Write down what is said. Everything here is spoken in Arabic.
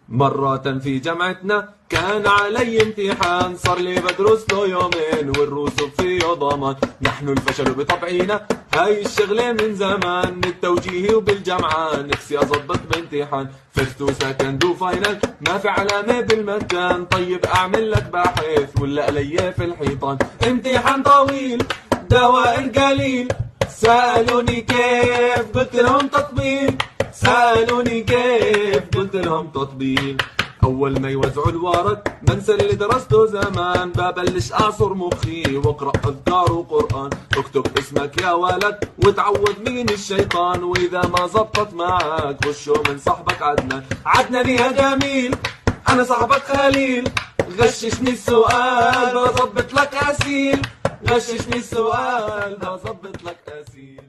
مرة في جامعتنا كان علي امتحان، صار لي بدرس له يومين والرسوب فيه ضمان. نحن الفشل بطبعينا هاي الشغلة من زمان، بالتوجيه وبالجامعة نفسي أضبط بامتحان. فيرست وسكند وفاينل ما في علامة بالمكان، طيب أعمل لك باحث ولا علي في الحيطان. امتحان طويل دوائر قليل، سألوني كيف قلت لهم تطبيل، سألوني كيف قلت لهم تطبيل. أول ما يوزعوا الورق بنسى اللي درسته زمان، ببلش أعصر مخي واقرأ أذكار وقرآن. اكتب اسمك يا ولد وتعوذ من الشيطان، وإذا ما زبطت معك غشه من صاحبك عدنان. عدنان يا جميل أنا صاحبك خليل، غششني السؤال بظبط لك أسيل، غششني السؤال بظبط لك أسيل.